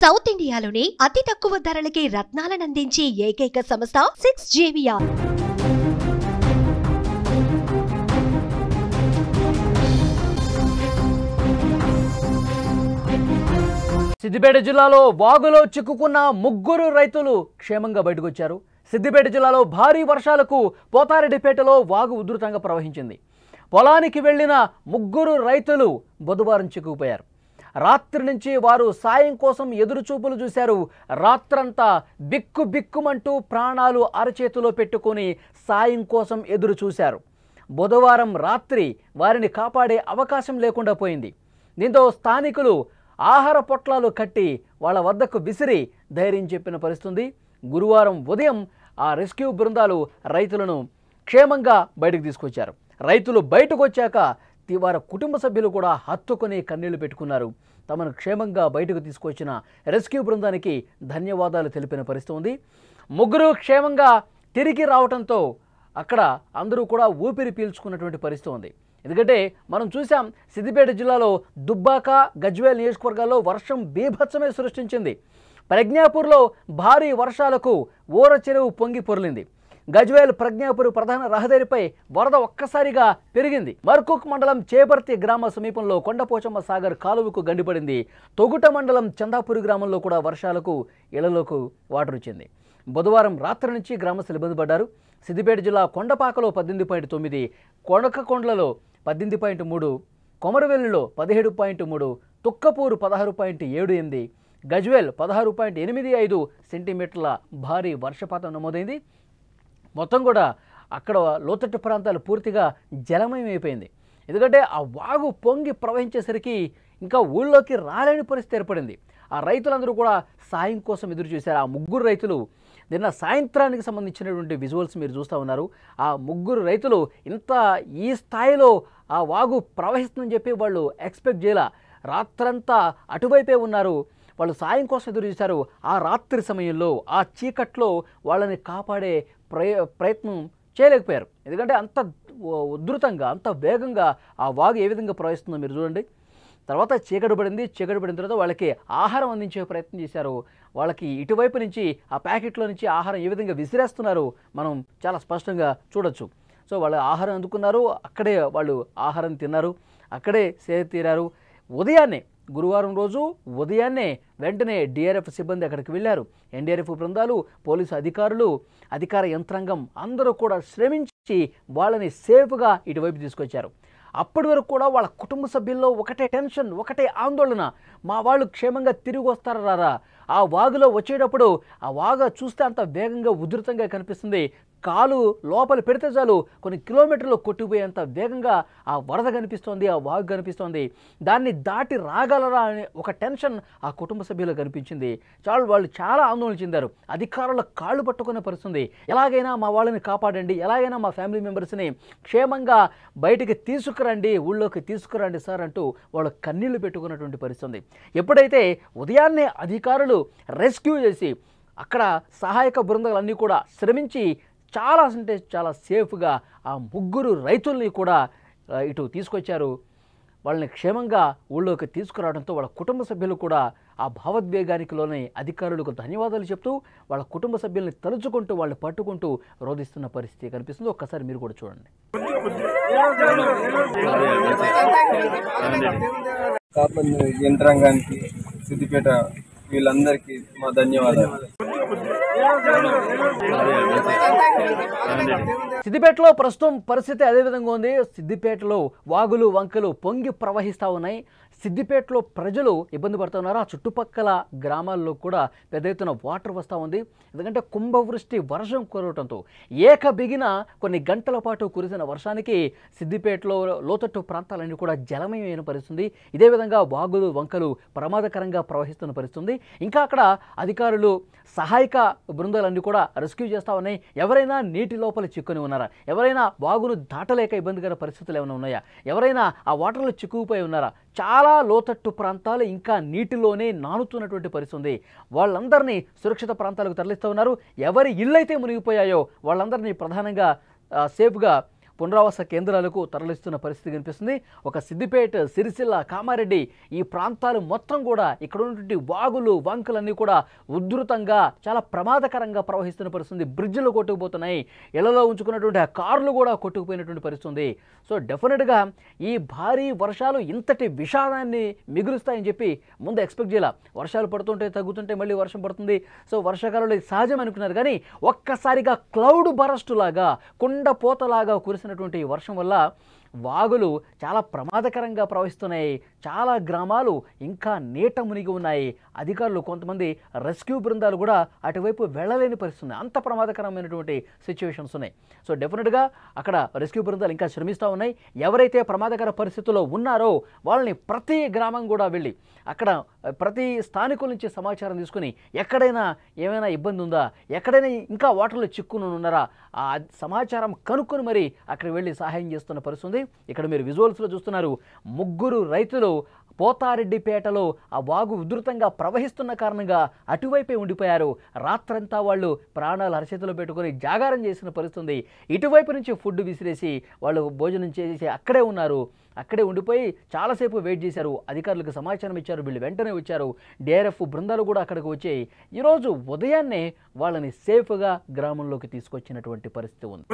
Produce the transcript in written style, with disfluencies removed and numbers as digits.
South ఇండియాలోనే అతి తక్కువ ధరలకి రత్నాలనందించే ఏకైక సంస్థ 6JVR. సిద్దిపేట జిల్లాలో వాగులో చిక్కుకున్న ముగ్గురు రైతులు క్షేమంగా బయటకు వచ్చారు. సిద్దిపేట జిల్లాలో భారీ వర్షాలకు పోతారెడ్డిపేటలో వాగు ఉధృతంగా ప్రవహించింది. పొలానికి వెళ్లిన ముగ్గురు రైతులు బుధవారం చిక్కుకుపోయారు. రాత్రి నుంచి వారు సాయం కోసం ఎదురుచూపులు చూశారు. రాత్రంతా బిక్కుమంటూ ప్రాణాలు అరచేతిలో పెట్టుకొని సాయం కోసం ఎదురు చూశారు. బుధవారం రాత్రి వారిని కాపాడే అవకాశం లేకుండా పోయింది. దీంతో స్థానికులు ఆహార పొట్లాలు కట్టి వాళ్ళ వద్దకు విసిరి ధైర్యం చెప్పిన పరిస్థితి. గురువారం ఉదయం ఆ రెస్క్యూ బృందాలు రైతులను క్షేమంగా బయటకు తీసుకొచ్చారు. రైతులు బయటకు వచ్చాక వారి కుటుంబ సభ్యులు కూడా హత్తుకొని కన్నీళ్లు పెట్టుకున్నారు. తమను క్షేమంగా బయటకు తీసుకొచ్చిన రెస్క్యూ బృందానికి ధన్యవాదాలు తెలిపిన పరిస్థితి ఉంది. ముగ్గురు క్షేమంగా తిరిగి రావడంతో అక్కడ అందరూ కూడా ఊపిరి పీల్చుకున్నటువంటి పరిస్థితి ఉంది. ఎందుకంటే మనం చూసాం, సిద్దిపేట జిల్లాలో దుబ్బాక, గజ్వేల్ నియోజకవర్గాల్లో వర్షం బీభత్సమే సృష్టించింది. ప్రజ్ఞాపూర్లో భారీ వర్షాలకు ఊర చెరువు పొంగి పొర్లింది. గజ్వేల్ ప్రజ్ఞాపూర్ ప్రధాన రహదారిపై వరద ఒక్కసారిగా పెరిగింది. మర్కుక్ మండలం చేపర్తి గ్రామ సమీపంలో కొండపోచమ్మ సాగర్ కాలువకు గండిపడింది. తొగుట మండలం చందాపూరి గ్రామంలో కూడా వర్షాలకు ఇళ్లలోకి వాటర్ వచ్చింది. బుధవారం రాత్రి నుంచి గ్రామస్తులు ఇబ్బంది పడ్డారు. సిద్దిపేట జిల్లా కొండపాకలో 18.9, కొనకకొండలలో 18.3, కొమరవెల్లిలో 17.3, తుక్కపూరు 16.78, గజ్వేల్ 16.85 సెంటీమీటర్ల భారీ వర్షపాతం నమోదైంది. మొత్తం కూడా అక్కడ లోతట్టు ప్రాంతాలు పూర్తిగా జలమయం అయిపోయింది. ఎందుకంటే ఆ వాగు పొంగి ప్రవహించేసరికి ఇంకా ఊళ్ళోకి రాలేని పరిస్థితి ఏర్పడింది. ఆ రైతులందరూ కూడా సాయం కోసం ఎదురు చూశారు. ఆ ముగ్గురు రైతులు నిన్న సాయంత్రానికి సంబంధించినటువంటి విజువల్స్ మీరు చూస్తూ ఉన్నారు. ఆ ముగ్గురు రైతులు ఈ స్థాయిలో ఆ వాగు ప్రవహిస్తుందని చెప్పి వాళ్ళు ఎక్స్పెక్ట్ చేయాల. రాత్రంతా అటువైపే ఉన్నారు. వాళ్ళు సాయం కోసం ఎదురు చూశారు. ఆ రాత్రి సమయంలో ఆ చీకట్లో వాళ్ళని కాపాడే ప్రయత్నం చేయలేకపోయారు. ఎందుకంటే అంత ఉధృతంగా, అంత వేగంగా ఆ వాగు ఏ విధంగా ప్రవహిస్తుందో మీరు చూడండి. తర్వాత చీకటి పడిన తర్వాత వాళ్ళకి ఆహారం అందించే ప్రయత్నం చేశారు. వాళ్ళకి ఇటువైపు నుంచి ఆ ప్యాకెట్లో నుంచి ఆహారం ఏ విధంగా విసిరేస్తున్నారు మనం చాలా స్పష్టంగా చూడొచ్చు. సో వాళ్ళు ఆహారం అందుకున్నారు, అక్కడే వాళ్ళు ఆహారం తిన్నారు, అక్కడే సేద తీరారు. గురువారం రోజు ఉదయాన్నే వెంటనే డిఆర్ఎఫ్ సిబ్బంది అక్కడికి వెళ్ళారు. ఎన్డీఆర్ఎఫ్ బృందాలు, పోలీసు అధికారులు, అధికార యంత్రాంగం అందరూ కూడా శ్రమించి వాళ్ళని సేఫ్గా ఇటువైపు తీసుకొచ్చారు. అప్పటి వరకు కూడా వాళ్ళ కుటుంబ సభ్యుల్లో ఒకటే టెన్షన్, ఒకటే ఆందోళన, మా వాళ్ళు క్షేమంగా తిరిగి వస్తారా రారా. ఆ వాగులో వచ్చేటప్పుడు ఆ వాగు చూస్తే అంత వేగంగా ఉధృతంగా కనిపిస్తుంది. కాలు లోపల పెడితే చాలు కొన్ని కిలోమీటర్లు కొట్టిపోయేంత వేగంగా ఆ వరద కనిపిస్తోంది, ఆ వాగు కనిపిస్తోంది. దాన్ని దాటి రాగలరా అనే ఒక టెన్షన్ ఆ కుటుంబ సభ్యులకు కనిపించింది. వాళ్ళు చాలా ఆందోళన చెందారు. అధికారుల కాళ్ళు పట్టుకునే పరిస్థితుంది. ఎలాగైనా మా వాళ్ళని కాపాడండి, ఎలాగైనా మా ఫ్యామిలీ మెంబర్స్ని క్షేమంగా బయటికి తీసుకురండి, ఊళ్ళోకి తీసుకురండి సార్ అంటూ వాళ్ళు కన్నీళ్లు పెట్టుకున్నటువంటి పరిస్థితుంది. ఎప్పుడైతే ఉదయాన్నే అధికారులు రెస్క్యూ చేసి అక్కడ సహాయక బృందాలన్నీ కూడా శ్రమించి చాలా సేఫ్గా ఆ ముగ్గురు రైతుల్ని కూడా ఇటు తీసుకొచ్చారు. వాళ్ళని క్షేమంగా ఊళ్ళోకి తీసుకురావడంతో వాళ్ళ కుటుంబ సభ్యులు కూడా ఆ భావోద్వేగానికిలోనే అధికారులకు ధన్యవాదాలు చెప్తూ వాళ్ళ కుటుంబ సభ్యుల్ని తలుచుకుంటూ వాళ్ళు పట్టుకుంటూ రోధిస్తున్న పరిస్థితి కనిపిస్తుంది. ఒక్కసారి మీరు కూడా చూడండి. యంత్రాంగానికి, సిద్దిపేట వీళ్ళందరికీ మా ధన్యవాదాలు. సిద్దిపేటలో ప్రస్తుతం పరిస్థితి అదే విధంగా ఉంది. సిద్దిపేటలో వాగులు వంకలు పొంగి ప్రవహిస్తూ ఉన్నాయి. సిద్దిపేటలో ప్రజలు ఇబ్బంది పడుతున్నారు. ఆ చుట్టుపక్కల గ్రామాల్లో కూడా పెద్ద ఎత్తున వాటర్ వస్తూ ఉంది. ఎందుకంటే కుంభవృష్టి వర్షం కురవడంతో బిగిన కొన్ని గంటల పాటు కురిసిన వర్షానికి సిద్దిపేటలో లోతట్టు ప్రాంతాలన్నీ కూడా జలమయమైన పరిస్థితుంది. ఇదే విధంగా వాగులు వంకలు ప్రమాదకరంగా ప్రవహిస్తున్న పరిస్థితుంది. ఇంకా అక్కడ అధికారులు, సహాయక బృందాలన్నీ కూడా రెస్క్యూ చేస్తూ ఉన్నాయి. ఎవరైనా నీటి లోపల చిక్కుని ఉన్నారా, ఎవరైనా వాగును దాటలేక ఇబ్బందికర పరిస్థితులు ఏమైనా ఉన్నాయా, ఎవరైనా ఆ వాటర్లో చిక్కుకుపోయి ఉన్నారా, చాలా లోతట్టు ప్రాంతాలు ఇంకా నీటిలోనే నానుతున్నటువంటి పరిస్థితి ఉంది. వాళ్ళందరినీ సురక్షిత ప్రాంతాలకు తరలిస్తూ ఉన్నారు. ఎవరి ఇళ్ళైతే మునిగిపోయాయో వాళ్ళందరినీ ప్రధానంగా సేఫ్గా పునరావాస కేంద్రాలకు తరలిస్తున్న పరిస్థితి కనిపిస్తుంది. ఒక సిద్దిపేట, సిరిసిల్ల, కామారెడ్డి ఈ ప్రాంతాలు మొత్తం కూడా ఇక్కడ ఉన్నటువంటి వాగులు, వంకలన్నీ కూడా ఉధృతంగా చాలా ప్రమాదకరంగా ప్రవహిస్తున్న పరిస్థితి. బ్రిడ్జ్లు కొట్టుకుపోతున్నాయి, ఇళ్లలో ఉంచుకున్నటువంటి ఆ కార్లు కూడా కొట్టుకుపోయినటువంటి పరిస్థితి ఉంది. సో డెఫినెట్గా ఈ భారీ వర్షాలు ఇంతటి విషాదాన్ని మిగులుస్తాయని చెప్పి ముందు ఎక్స్పెక్ట్ చేయాల. వర్షాలు పడుతుంటే తగ్గుతుంటే మళ్ళీ వర్షం పడుతుంది. సో వర్షాకాలంలో సహజం అనుకున్నారు, కానీ ఒక్కసారిగా క్లౌడ్ బరస్ట్ లాగా, కుండపోతలాగా కురిసినటువంటి ఈ వర్షం వల్ల వాగులు చాలా ప్రమాదకరంగా ప్రవహిస్తున్నాయి. చాలా గ్రామాలు ఇంకా నీట మునిగి ఉన్నాయి. అధికారులు, కొంతమంది రెస్క్యూ బృందాలు కూడా అటువైపు వెళ్ళలేని పరిస్థితి ఉంది. అంత ప్రమాదకరమైనటువంటి సిచ్యువేషన్స్ ఉన్నాయి. సో డెఫినెట్గా అక్కడ రెస్క్యూ బృందాలు ఇంకా శ్రమిస్తూ ఉన్నాయి. ఎవరైతే ప్రమాదకర పరిస్థితుల్లో ఉన్నారో వాళ్ళని ప్రతి గ్రామం కూడా వెళ్ళి అక్కడ ప్రతి స్థానికుల నుంచి సమాచారం తీసుకుని ఎక్కడైనా ఏమైనా ఇబ్బంది ఉందా, ఎక్కడైనా ఇంకా వాటర్లో చిక్కుని ఉన్నారా, ఆ సమాచారం కనుక్కొని మరి అక్కడికి వెళ్ళి సహాయం చేస్తున్న పరిస్థితి. ఇక్కడ మీరు విజువల్స్లో చూస్తున్నారు, 3 రైతులు పోతారెడ్డిపేటలో ఆ వాగు ఉధృతంగా ప్రవహిస్తున్న కారణంగా అటువైపే ఉండిపోయారు. రాత్రంతా వాళ్ళు ప్రాణాలు అరచేతిలో పెట్టుకొని జాగారం చేసిన పరిస్థితి. ఇటువైపు నుంచి ఫుడ్ విసిరేసి వాళ్ళు భోజనం చేసి అక్కడే ఉన్నారు. అక్కడే ఉండిపోయి చాలాసేపు వెయిట్ చేశారు. అధికారులకు సమాచారం ఇచ్చారు, వీళ్ళు వెంటనే వచ్చారు. డిఆర్ఎఫ్ బృందాలు కూడా అక్కడికి వచ్చాయి. ఈరోజు ఉదయాన్నే వాళ్ళని సేఫ్గా గ్రామంలోకి తీసుకొచ్చినటువంటి పరిస్థితి ఉంది.